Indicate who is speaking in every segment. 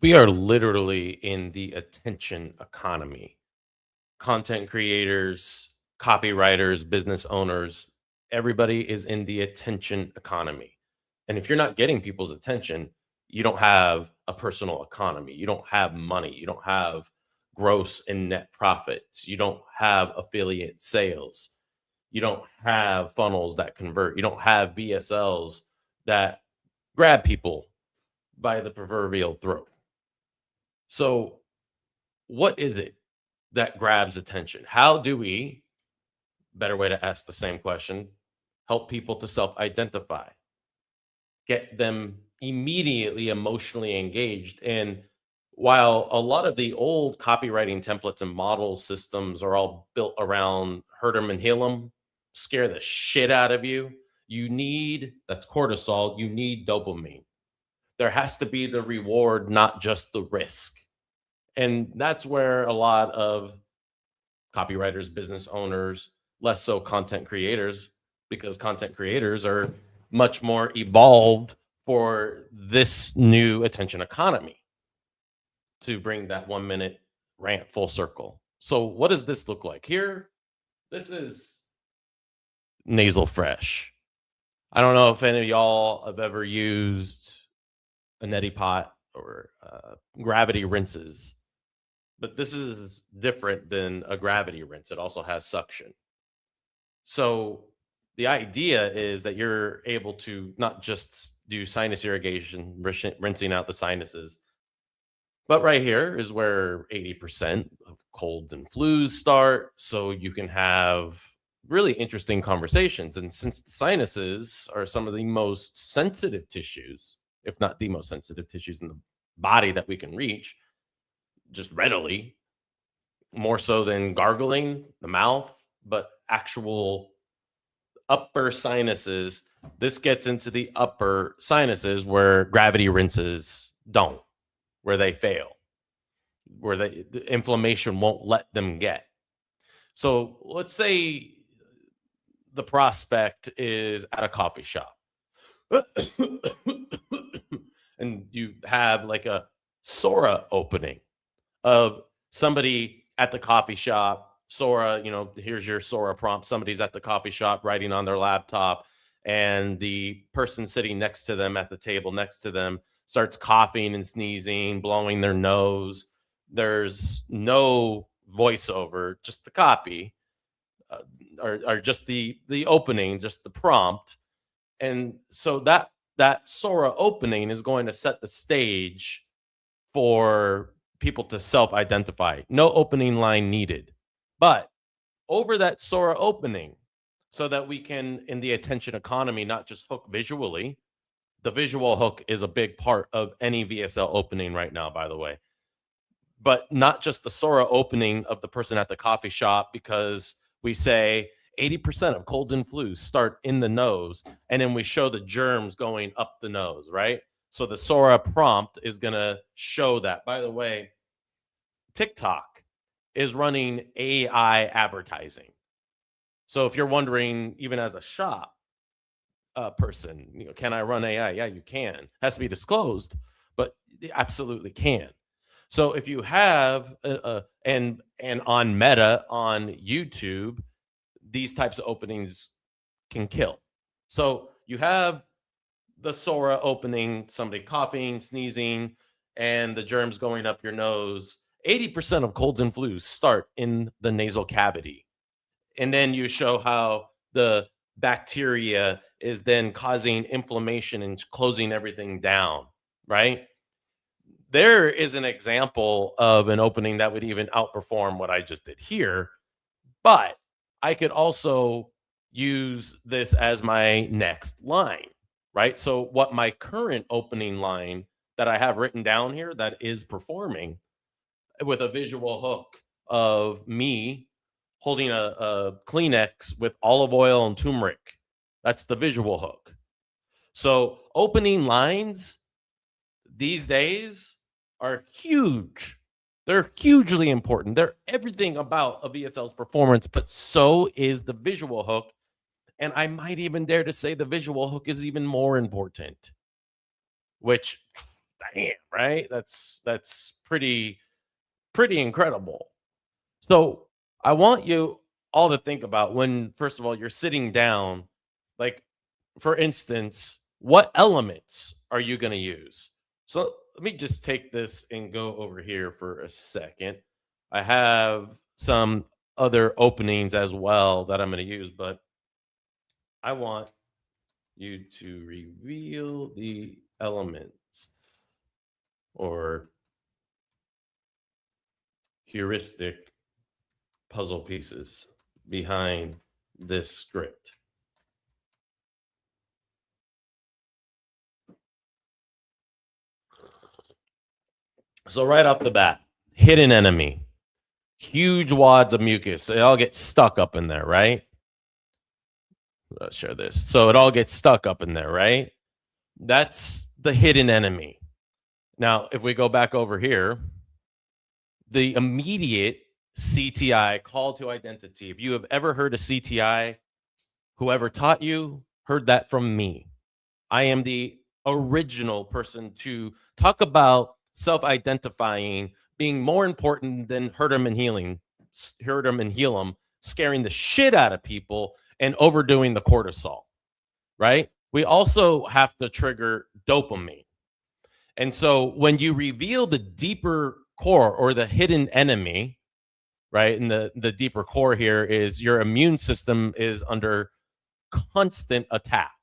Speaker 1: We are literally in the attention economy. Content creators, copywriters, business owners, everybody is in the attention economy. And if you're not getting people's attention, you don't have a personal economy. You don't have money. You don't have gross and net profits. You don't have affiliate sales. You don't have funnels that convert. You don't have VSLs that grab people by the proverbial throat. So, what is it that grabs attention? How do we, better way to ask the same question, help people to self identify, get them immediately emotionally engaged? And while a lot of the old copywriting templates and model systems are all built around hurt 'em and heal 'em, scare the shit out of you, you need that's cortisol, you need dopamine. There has to be the reward, not just the risk. And that's where a lot of copywriters, business owners, less so content creators, because content creators are much more evolved for this new attention economy to bring that 1 minute rant full circle. So, what does this look like? Here, this is nasal fresh. I don't know if any of y'all have ever used a neti pot or gravity rinses, but this is different than a gravity rinse. It also has suction. So the idea is that you're able to not just do sinus irrigation, rinsing out the sinuses, but right here is where 80% of colds and flus start. So you can have really interesting conversations. And since the sinuses are some of the most sensitive tissues, if not the most sensitive tissues in the body that we can reach just readily, more so than gargling the mouth, but actual upper sinuses. This gets into the upper sinuses where gravity rinses don't, where they fail, where the inflammation won't let them get. So let's say the prospect is at a coffee shop and you have like a Sora opening of somebody at the coffee shop. Sora, here's your Sora prompt. Somebody's at the coffee shop writing on their laptop, and the person sitting next to them at the table next to them starts coughing and sneezing, blowing their nose. There's no voiceover, just the copy, uh, or just the opening, just the prompt. And so that Sora opening is going to set the stage for people to self-identify. No opening line needed. But over that Sora opening, so that we can, in the attention economy, not just hook visually. The visual hook is a big part of any VSL opening right now, by the way. But not just the Sora opening of the person at the coffee shop, because we say 80% of colds and flus start in the nose, and then we show the germs going up the nose, right? So the Sora prompt is going to show that. By the way, TikTok is running AI advertising. So if you're wondering, even as a shop person, can I run AI? Yeah, you can. Has to be disclosed, but you absolutely can. So if you have and on Meta on YouTube, these types of openings can kill. So you have the Sora opening, somebody coughing, sneezing, and the germs going up your nose. 80% of colds and flus start in the nasal cavity. And then you show how the bacteria is then causing inflammation and closing everything down, right? There is an example of an opening that would even outperform what I just did here, but I could also use this as my next line, right? So, what my current opening line that I have written down here that is performing with a visual hook of me holding a Kleenex with olive oil and turmeric. That's the visual hook. So, opening lines these days are huge. They're hugely important. They're everything about a VSL's performance, but so is the visual hook. And I might even dare to say the visual hook is even more important, which bam, right? That's pretty incredible. So I want you all to think about when, first of all, you're sitting down, like, for instance, what elements are you going to use? So let me just take this and go over here for a second. I have some other openings as well that I'm going to use, but I want you to reveal the elements or heuristic puzzle pieces behind this script. So right off the bat, hidden enemy, huge wads of mucus. They all get stuck up in there, right? Let's share this. So it all gets stuck up in there, right? That's the hidden enemy. Now, if we go back over here, the immediate CTI, call to identity. If you have ever heard of CTI, whoever taught you heard that from me. I am the original person to talk about self-identifying being more important than hurt 'em and healing, hurt 'em and heal 'em, scaring the shit out of people and overdoing the cortisol, right? We also have to trigger dopamine. And so when you reveal the deeper core or the hidden enemy, right? And the deeper core here is your immune system is under constant attack.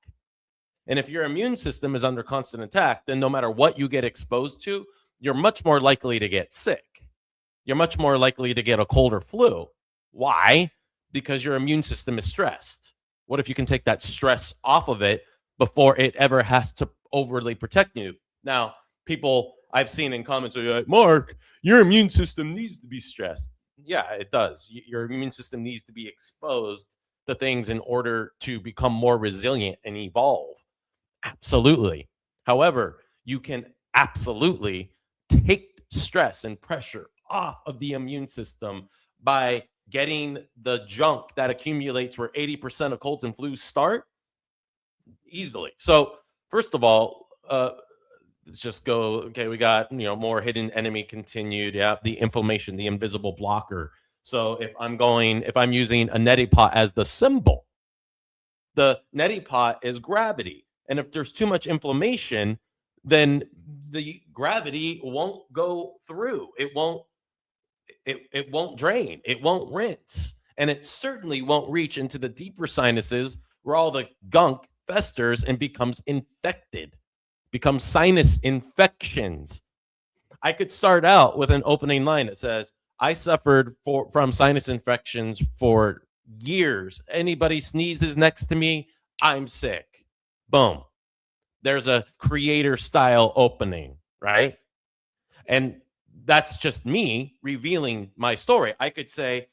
Speaker 1: And if your immune system is under constant attack, then no matter what you get exposed to, you're much more likely to get sick. You're much more likely to get a cold or flu. Why? Because your immune system is stressed. What if you can take that stress off of it before it ever has to overly protect you? Now, people I've seen in comments are like, Mark, your immune system needs to be stressed. Yeah, it does. Your immune system needs to be exposed to things in order to become more resilient and evolve. Absolutely. However, you can absolutely take stress and pressure off of the immune system by getting the junk that accumulates where 80% of colds and flus start easily. So, first of all, let's just go. Okay, we got more hidden enemy continued. Yeah, the inflammation, the invisible blocker. So if I'm using a neti pot as the symbol, the neti pot is gravity. And if there's too much inflammation, then the gravity won't go through. It won't drain. It won't rinse. And it certainly won't reach into the deeper sinuses where all the gunk festers and becomes infected, becomes sinus infections. I could start out with an opening line that says, I suffered from sinus infections for years. Anybody sneezes next to me, I'm sick. Boom. There's a creator style opening, right? And that's just me revealing my story. I could say,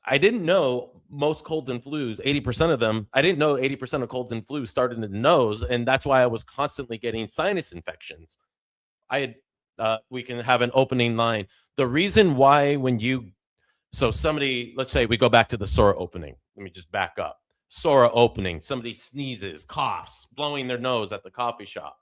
Speaker 1: I didn't know most colds and flus, 80% of them, I didn't know 80% of colds and flus started in the nose. And that's why I was constantly getting sinus infections. I had, we can have an opening line. The reason why when you So somebody, let's say we go back to the Sora opening. Let me just back up. Sora opening. Somebody sneezes, coughs, blowing their nose at the coffee shop.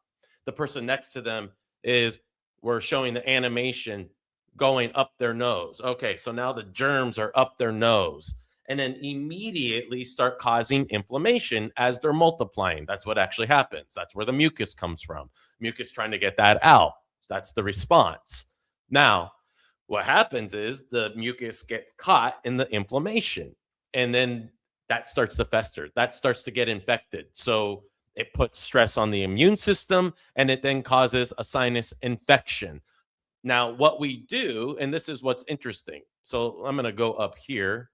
Speaker 1: The person next to them is, we're showing the animation going up their nose. Okay, so now the germs are up their nose and then immediately start causing inflammation as they're multiplying. That's what actually happens. That's where the mucus comes from. Mucus trying to get that out. That's the response. Now, what happens is the mucus gets caught in the inflammation, and then that starts to fester. That starts to get infected. So it puts stress on the immune system, and it then causes a sinus infection. Now, what we do, and this is what's interesting. So I'm going to go up here.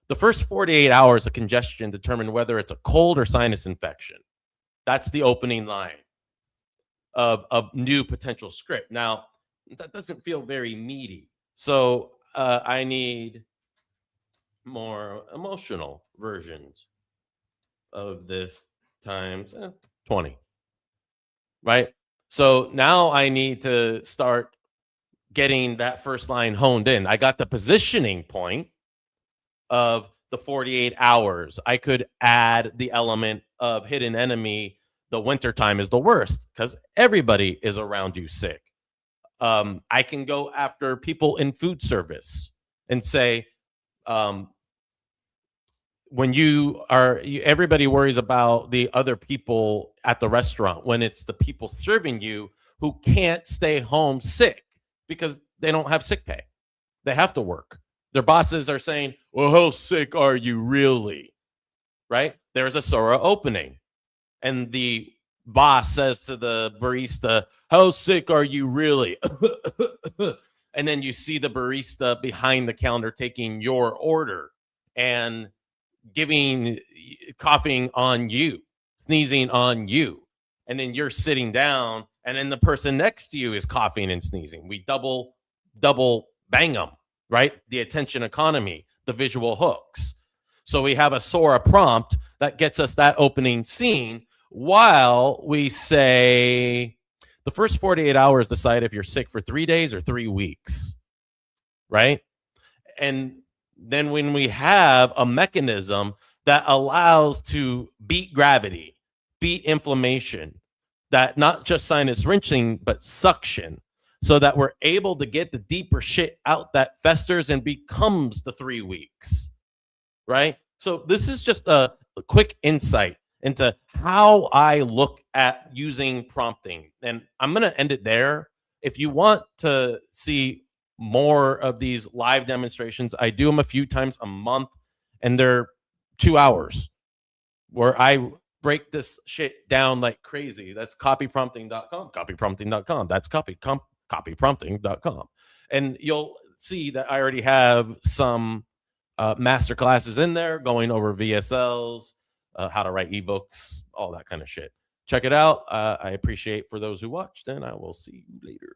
Speaker 1: The first 48 hours of congestion determine whether it's a cold or sinus infection. That's the opening line of a new potential script. Now, that doesn't feel very meaty. So I need more emotional versions of this times 20, right? So now I need to start getting that first line honed in. I got the positioning point of the 48 hours. I could add the element of hidden enemy The winter time is the worst because everybody is around you sick. I can go after people in food service and say, um, when everybody worries about the other people at the restaurant when it's the people serving you who can't stay home sick because they don't have sick pay. They have to work. Their bosses are saying, well, how sick are you really? Right? There's a Sora opening. And the boss says to the barista, how sick are you really? And then you see the barista behind the counter taking your order and giving coughing on you, sneezing on you. And then you're sitting down and then the person next to you is coughing and sneezing. We double bang them, right? The attention economy, the visual hooks. So we have a Sora prompt that gets us that opening scene while we say the first 48 hours decide if you're sick for 3 days or 3 weeks, right? And then when we have a mechanism that allows to beat gravity, beat inflammation, that not just sinus wrenching, but suction, so that we're able to get the deeper shit out that festers and becomes the 3 weeks, right? So this is just a quick insight into how I look at using prompting. And I'm going to end it there. If you want to see more of these live demonstrations, I do them a few times a month, and they're 2 hours where I break this shit down like crazy. That's copyprompting.com, copyprompting.com. That's copyprompting.com. And you'll see that I already have some master classes in there going over VSLs, how to write ebooks, all that kind of shit. Check it out. I appreciate for those who watched, and I will see you later.